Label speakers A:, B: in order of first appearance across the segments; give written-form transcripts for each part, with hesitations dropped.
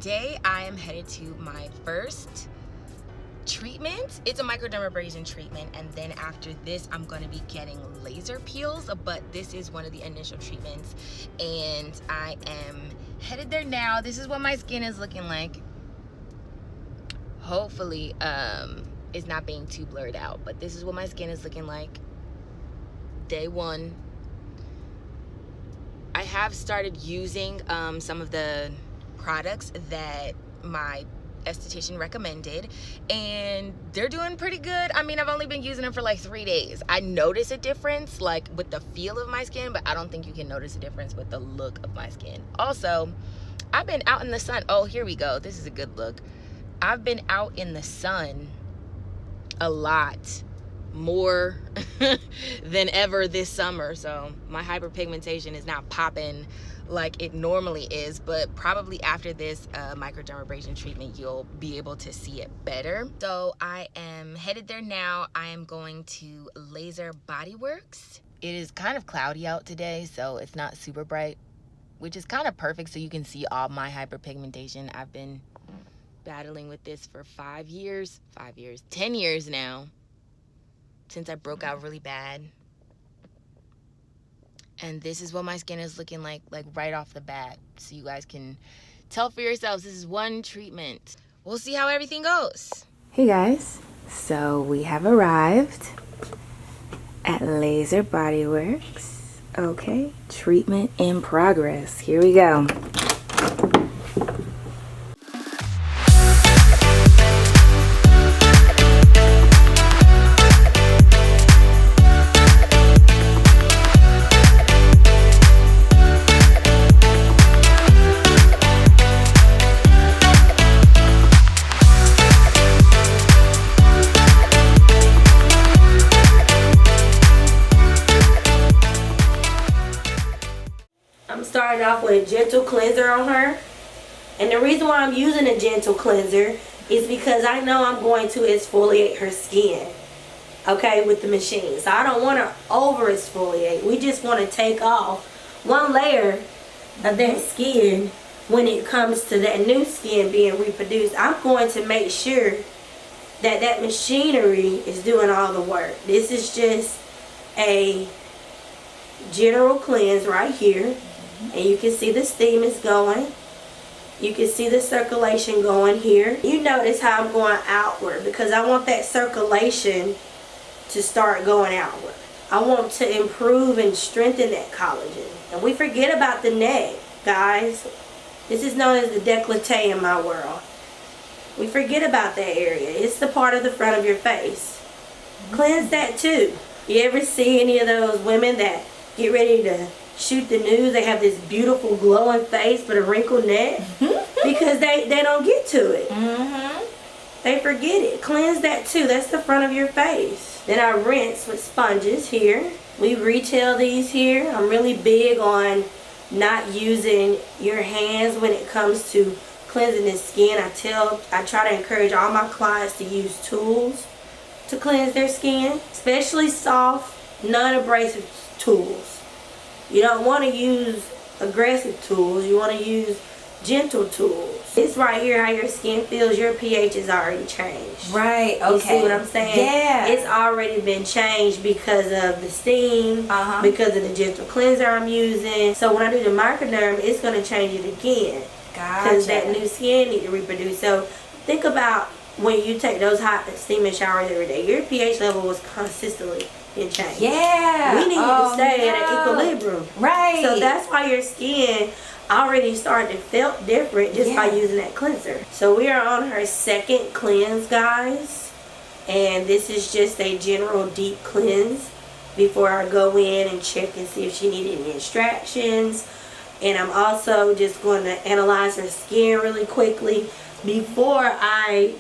A: today I am headed to my first treatment. It's a microdermabrasion treatment, and then after this I'm going to be getting laser peels, but this is one of the initial treatments and I am headed there now. This is what my skin is looking like. Hopefully it's not being too blurred out, but this is what my skin is looking like. Day one. I have started using some of the products that my esthetician recommended, and they're doing pretty good. I mean, I've only been using them for like 3 days. I notice a difference like with the feel of my skin, but I don't think you can notice a difference with the look of my skin. Also, I've been out in the sun. Oh, here we go. This is a good look. I've been out in the sun a lot more than ever this summer, so my hyperpigmentation is not popping like it normally is, but probably after this microdermabrasion treatment you'll be able to see it better. So I am headed there now. I am going to Laser Body Works. It is kind of cloudy out today, so it's not super bright, which is kind of perfect so you can see all my hyperpigmentation. I've been battling with this for 10 years now, since I broke out really bad. And this is what my skin is looking like right off the bat, so you guys can tell for yourselves. This is one treatment. We'll see how everything goes.
B: Hey guys, so we have arrived at Laser Body Works. Okay, treatment in progress. Here we go.
C: Starting off with a gentle cleanser on her, and the reason why I'm using a gentle cleanser is because I know I'm going to exfoliate her skin, okay, with the machine. So I don't want to over exfoliate. We just want to take off one layer of that skin when it comes to that new skin being reproduced. I'm going to make sure that that machinery is doing all the work. This is just a general cleanse right here. And you can see the steam is going. You can see the circulation going here. You notice how I'm going outward because I want that circulation to start going outward. I want to improve and strengthen that collagen. And we forget about the neck, guys. This is known as the décolleté in my world. We forget about that area. It's the part of the front of your face. Cleanse that too. You ever see any of those women that get ready to shoot the news? They have this beautiful glowing face but a wrinkled neck because they don't get to it. They forget it. Cleanse that too. That's the front of your face. Then I rinse with sponges here. We retail these here. I'm really big on not using your hands when it comes to cleansing the skin. I try to encourage all my clients to use tools to cleanse their skin, especially soft, non-abrasive tools. You don't want to use aggressive tools. You want to use gentle tools. This right here, how your skin feels, your pH is already changed.
B: Right, okay.
C: You see what I'm saying?
B: Yeah.
C: It's already been changed because of the steam, because of the gentle cleanser I'm using. So when I do the microderm, it's going to change it again.
B: Gotcha.
C: Because that new skin needs to reproduce. So think about when you take those hot steaming showers every day. Your pH level was consistently in change.
B: Yeah.
C: We need to stay at an equilibrium.
B: Right.
C: So that's why your skin already started to feel different just by using that cleanser. So we are on her second cleanse, guys. And this is just a general deep cleanse before I go in and check and see if she needed any extractions. And I'm also just going to analyze her skin really quickly before I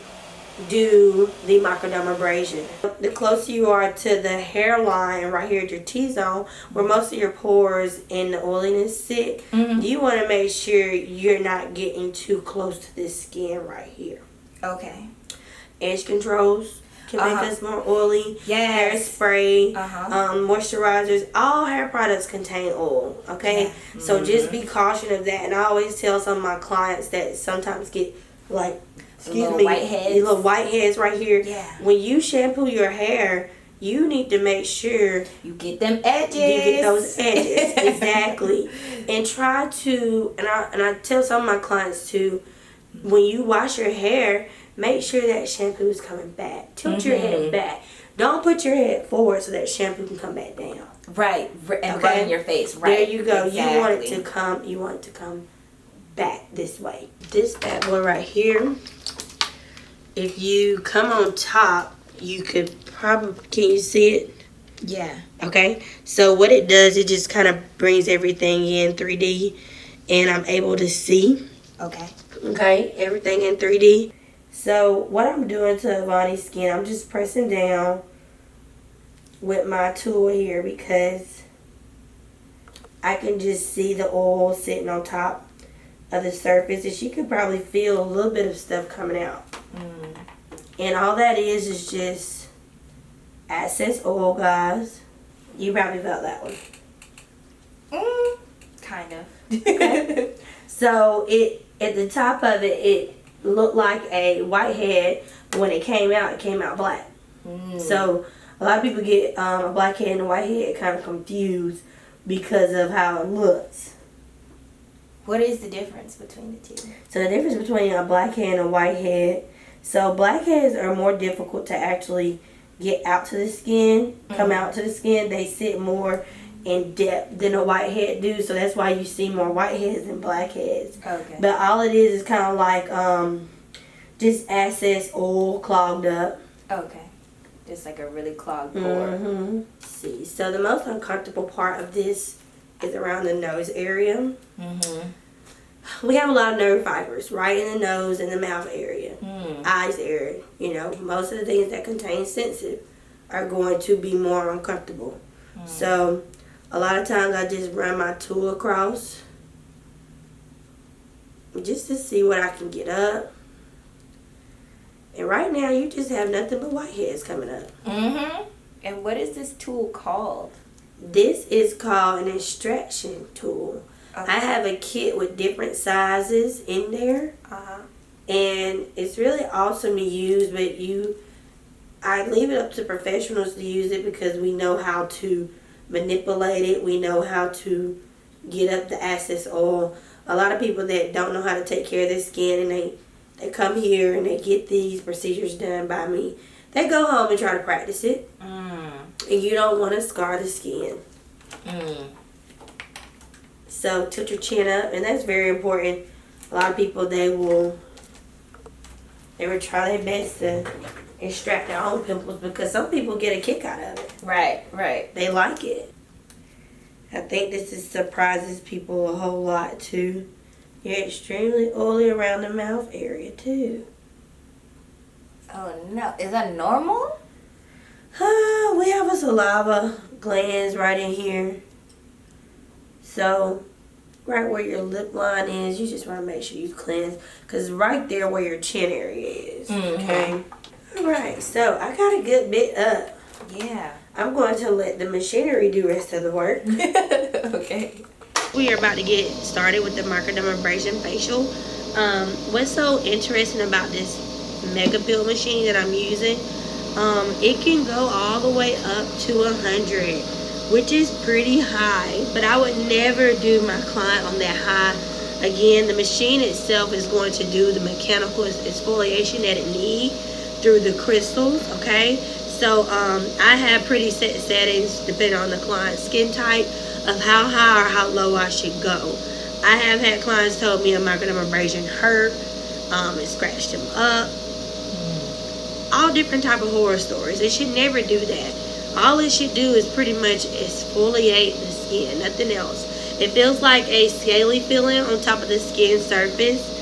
C: do the microdermabrasion. The closer you are to the hairline right here at your T-zone, where most of your pores and the oiliness sit, you want to make sure you're not getting too close to this skin right here.
B: Okay.
C: Edge controls. can make us more oily.
B: Yes.
C: Hairspray, moisturizers, all hair products contain oil. Okay, so just be cautious of that. And I always tell some of my clients that sometimes get like, little white heads right here.
B: Yeah.
C: When you shampoo your hair, you need to make sure
B: you get them edges.
C: You get those edges. Exactly. And try to, and I tell some of my clients too, when you wash your hair, make sure that shampoo is coming back. Tilt your head back. Don't put your head forward so that shampoo can come back down.
B: Right. And run in your face. Right.
C: There you go.
B: Exactly.
C: You want it to come back this way. This bad boy right here, if you come on top, you could probably, can you see it?
B: Yeah.
C: Okay. So what it does, it just kind of brings everything in 3D, and I'm able to see.
B: Okay.
C: Okay. Everything in 3D. So what I'm doing to Ivani's skin, I'm just pressing down with my tool here because I can just see the oil sitting on top of the surface, and she could probably feel a little bit of stuff coming out. And all that is just excess oil, guys. You probably felt that one.
B: Kind of.
C: Okay. So at the top of it looked like a white head, but when it came out black. So a lot of people get a black head and a white head kind of confused because of how it looks.
B: What is the difference between the two?
C: So the difference between a black head and a white head. So black heads are more difficult to actually get out to the skin, come out to the skin. They sit more in depth than a white head do. So that's why you see more white heads than black heads.
B: Okay.
C: But all it is kind of like just excess oil clogged up.
B: Okay. Just like a really clogged pore.
C: See, so the most uncomfortable part of this is around the nose area. We have a lot of nerve fibers right in the nose and the mouth area, eyes area. You know, most of the things that contain sensitive are going to be more uncomfortable. So a lot of times I just run my tool across just to see what I can get up. And right now you just have nothing but white heads coming up.
B: And what is this tool called?
C: This is called an extraction tool. Okay. I have a kit with different sizes in there. And it's really awesome to use, but I leave it up to professionals to use it because we know how to manipulate it. We know how to get up the excess oil. A lot of people that don't know how to take care of their skin, and they come here and they get these procedures done by me. They go home and try to practice it. And you don't want to scar the skin. So tilt your chin up, and that's very important. A lot of people, they will try their best to extract their own pimples because some people get a kick out of it.
B: Right.
C: They like it. I think this surprises people a whole lot too. You're extremely oily around the mouth area too.
B: Oh no, is that normal?
C: We have a saliva glands right in here. So, right where your lip line is, you just want to make sure you cleanse. Because right there where your chin area is. Okay? Alright, so I got a good bit up.
B: Yeah.
C: I'm going to let the machinery do the rest of the work.
B: Okay.
C: We are about to get started with the Microdermabrasion facial. What's so interesting about this mega build machine that I'm using, it can go all the way up to 100, which is pretty high, but I would never do my client on that high. Again, the machine itself is going to do the mechanical exfoliation that it needs through the crystals. Okay, so I have pretty set settings depending on the client's skin type of how high or how low I should go. I have had clients told me a microdermabrasion hurt, it scratched them up, all different type of horror stories. It should never do that. All it should do is pretty much exfoliate the skin, nothing else. It feels like a scaly feeling on top of the skin surface.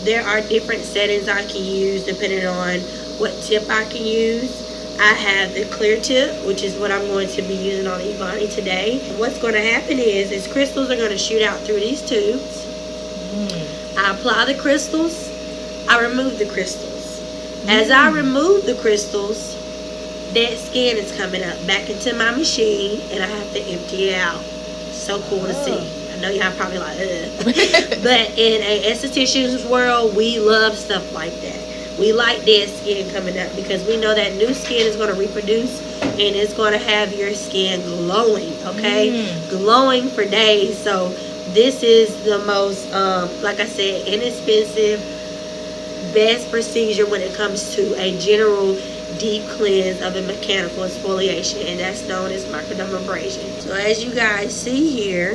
C: There are different settings I can use depending on what tip I can use. I have the clear tip, which is what I'm going to be using on Ivani today. What's going to happen is crystals are going to shoot out through these tubes. I apply the crystals. I remove the crystals. As I remove the crystals, dead skin is coming up back into my machine, and I have to empty it out. So cool to see. I know y'all probably like, ugh. But in a esthetician's world, we love stuff like that. We like dead skin coming up because we know that new skin is going to reproduce and it's going to have your skin glowing, okay? Glowing for days. So this is the most, like I said, inexpensive, best procedure when it comes to a general deep cleanse of a mechanical exfoliation, and that's known as microdermabrasion. So as you guys see here,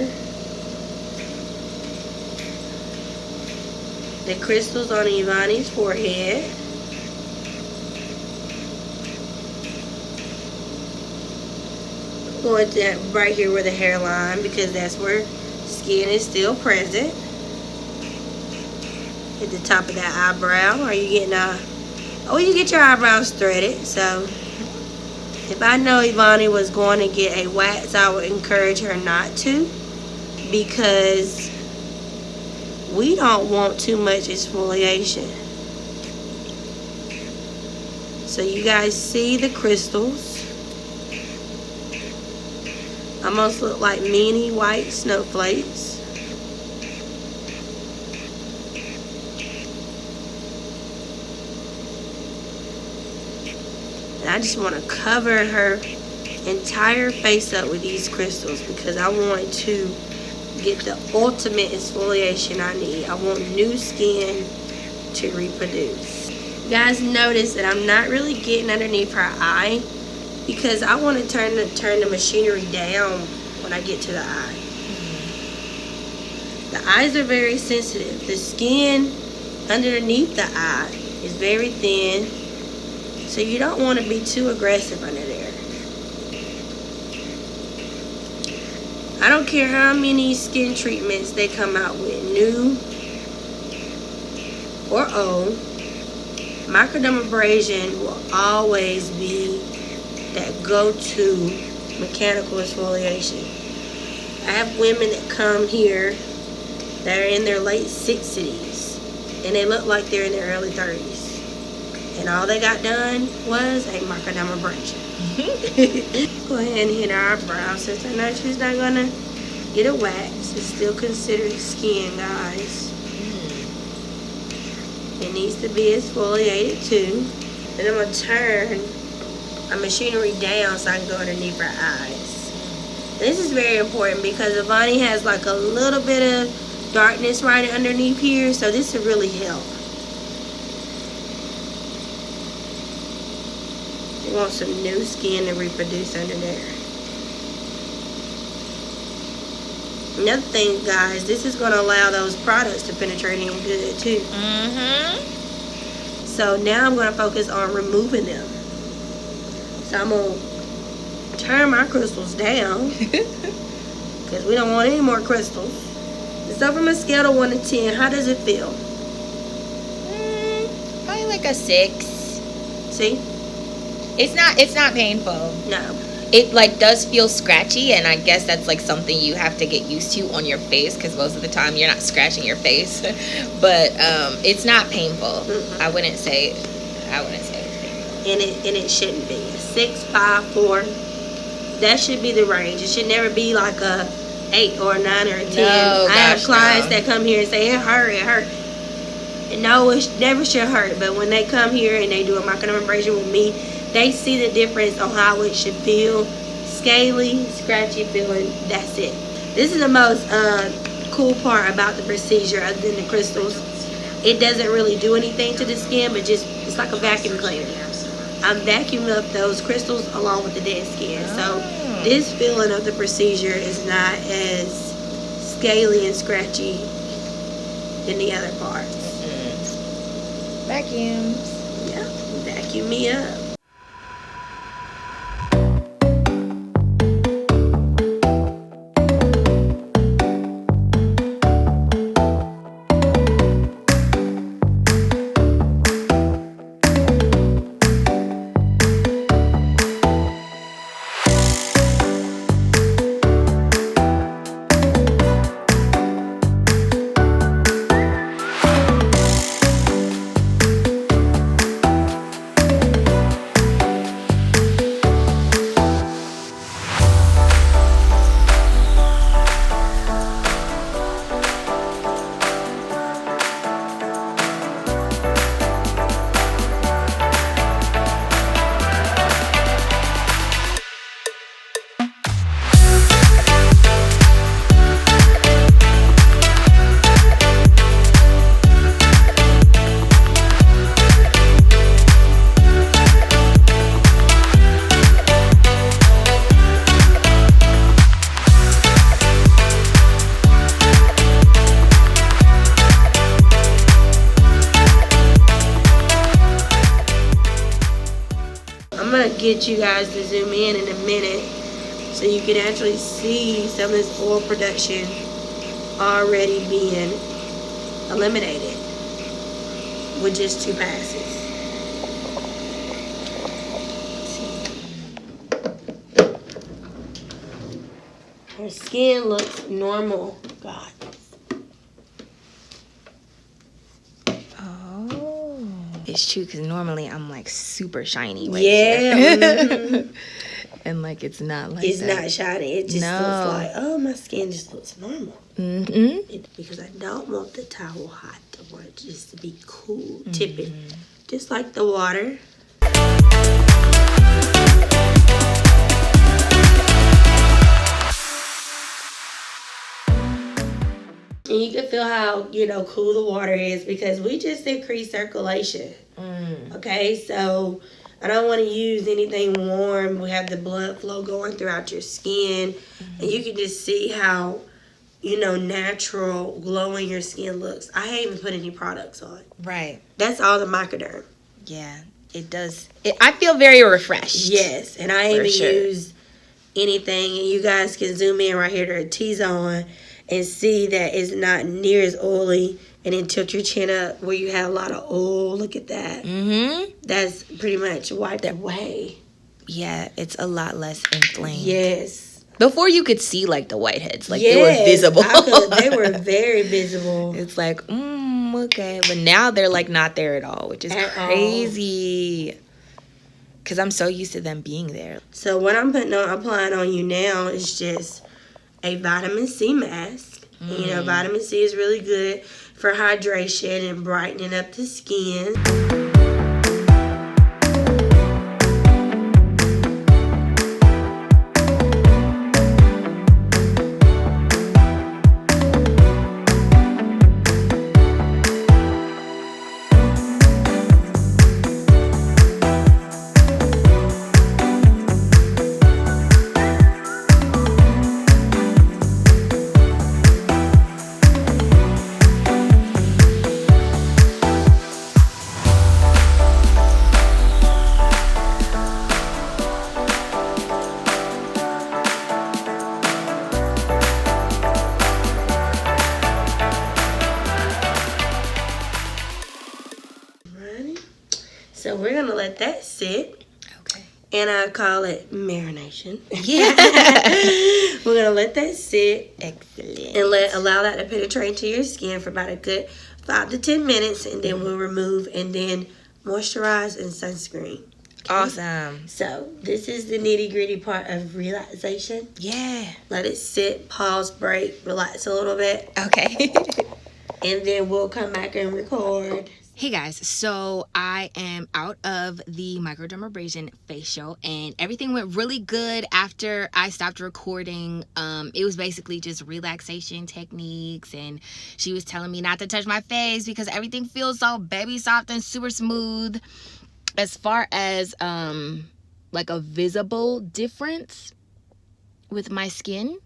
C: the crystals on Ivani's forehead. Going to right here where the hairline, because that's where skin is still present. At the top of that eyebrow. Are you getting you get your eyebrows threaded. So if I know Ivani was going to get a wax, I would encourage her not to, because we don't want too much exfoliation. So you guys see the crystals almost look like mini white snowflakes. And I just want to cover her entire face up with these crystals because I want to get the ultimate exfoliation I need. I want new skin to reproduce. You guys notice that I'm not really getting underneath her eye because I want to turn the machinery down when I get to the eye. The eyes are very sensitive. The skin underneath the eye is very thin, so you don't want to be too aggressive under there. I don't care how many skin treatments they come out with, new or old, microdermabrasion will always be that go-to mechanical exfoliation. I have women that come here that are in their late 60s and they look like they're in their early 30s. And all they got done was a microdermabrasion. Go ahead and hit our eyebrow since I know she's not gonna get a wax. It's still considered skin, guys. It needs to be exfoliated too. And I'm gonna turn my machinery down so I can go underneath her eyes. This is very important because Ivani has like a little bit of darkness right underneath here, so this will really help. We want some new skin to reproduce under there. Another thing, guys, this is going to allow those products to penetrate in good too. So now I'm going to focus on removing them. So I'm going to turn my crystals down because we don't want any more crystals. So from a scale of 1 to 10, how does it feel?
A: Probably like a 6.
C: See?
A: It's not painful.
C: No.
A: It like does feel scratchy, and I guess that's like something you have to get used to on your face because most of the time you're not scratching your face. But it's not painful. I wouldn't say it's painful.
C: And it shouldn't be. 6, 5, 4. That should be the range. It should never be like a 8 or a 9 or a 10.
A: No,
C: I have clients that come here and say it hurt. And no, it never should hurt. But when they come here and they do a microdermabrasion with me, they see the difference on how it should feel. Scaly, scratchy feeling, that's it. This is the most cool part about the procedure other than the crystals. It doesn't really do anything to the skin, but just it's like a vacuum cleaner. I'm vacuuming up those crystals along with the dead skin. So this feeling of the procedure is not as scaly and scratchy than the other parts.
A: Vacuums.
C: Yeah, vacuum me up. going to get you guys to zoom in a minute so you can actually see some of this oil production already being eliminated with just 2 passes. Her skin looks normal, God.
B: Oh, it's true, because normally I'm like super shiny right
C: Yeah.
B: here.
C: Mm-hmm.
B: And like it's not like
C: It's
B: that.
C: not shiny. It just looks like, oh, my skin just looks normal. Because I don't want the towel hot. I want it just to be cool. Tip it. Just like the water. And you can feel how, cool the water is because we just increased circulation. Okay, so I don't want to use anything warm. We have the blood flow going throughout your skin. And you can just see how, natural glowing your skin looks. I haven't even put any products on.
B: Right.
C: That's all the Microderm.
B: Yeah, it does. I feel very refreshed.
C: Yes, and I ain't even use anything. And you guys can zoom in right here to her T-zone and see that it's not near as oily. And then tilt your chin up where you have a lot of oil. Look at that. That's pretty much wiped away.
B: Yeah, it's a lot less inflamed.
C: Yes.
B: Before you could see like the whiteheads, like they were visible.
C: They were very visible.
B: It's like, okay, but now they're like not there at all, which is crazy. Because I'm so used to them being there.
C: So what I'm applying on you now is just a vitamin C mask. Vitamin C is really good for hydration and brightening up the skin. So we're going to let that sit.
B: Okay.
C: And I call it marination.
B: Yeah.
C: We're going to let that sit.
B: Excellent.
C: And allow that to penetrate into your skin for about a good 5 to 10 minutes. And then we'll remove and then moisturize and sunscreen. Okay?
B: Awesome.
C: So this is the nitty-gritty part of relaxation.
B: Yeah.
C: Let it sit, pause, break, relax a little bit.
B: Okay.
C: And then we'll come back and record.
A: Hey guys, so I am out of the Microdermabrasion facial and everything went really good after I stopped recording. It was basically just relaxation techniques, and she was telling me not to touch my face because everything feels so baby soft and super smooth. As far as like a visible difference with my skin,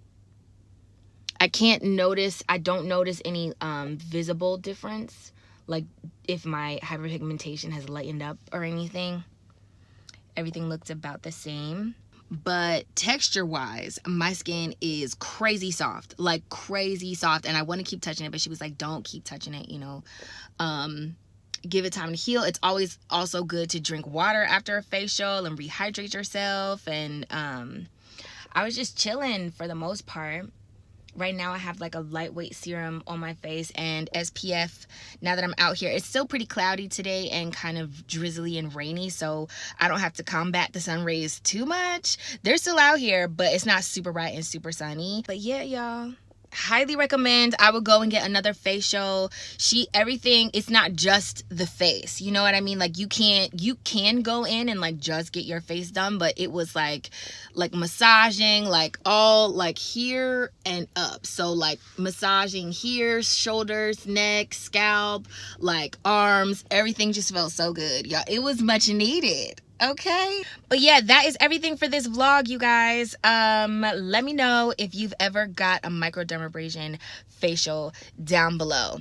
A: I don't notice any visible difference, like if my hyperpigmentation has lightened up or anything. Everything looks about the same. But texture wise, my skin is crazy soft, like crazy soft, and I want to keep touching it, but she was like, don't keep touching it, give it time to heal. It's always also good to drink water after a facial and rehydrate yourself. And I was just chilling for the most part. Right now I have like a lightweight serum on my face and SPF. Now that I'm out here, it's still pretty cloudy today and kind of drizzly and rainy, so I don't have to combat the sun rays too much. They're still out here, but it's not super bright and super sunny. But yeah, y'all, highly recommend. I would go and get another facial. Everything, it's not just the face, you know what I mean? Like you can go in and like just get your face done, but it was like massaging like all like here and up. So like massaging here, shoulders, neck, scalp, like arms, everything just felt so good, y'all. It was much needed. Okay, but yeah, that is everything for this vlog, you guys. Let me know if you've ever got a microdermabrasion facial down below.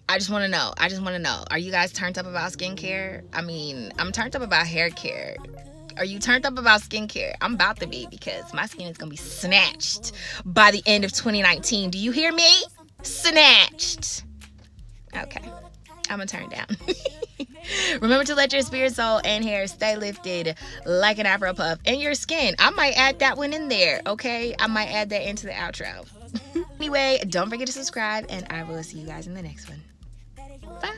A: I just want to know. Are you guys turned up about skincare? I mean, I'm turned up about hair care. Are you turned up about skincare? I'm about to be, because my skin is going to be snatched by the end of 2019. Do you hear me? Snatched. Okay. I'm going to turn down. Remember to let your spirit, soul, and hair stay lifted like an Afro puff. And your skin. I might add that one in there, okay? I might add that into the outro. Anyway, don't forget to subscribe, and I will see you guys in the next one. Bye.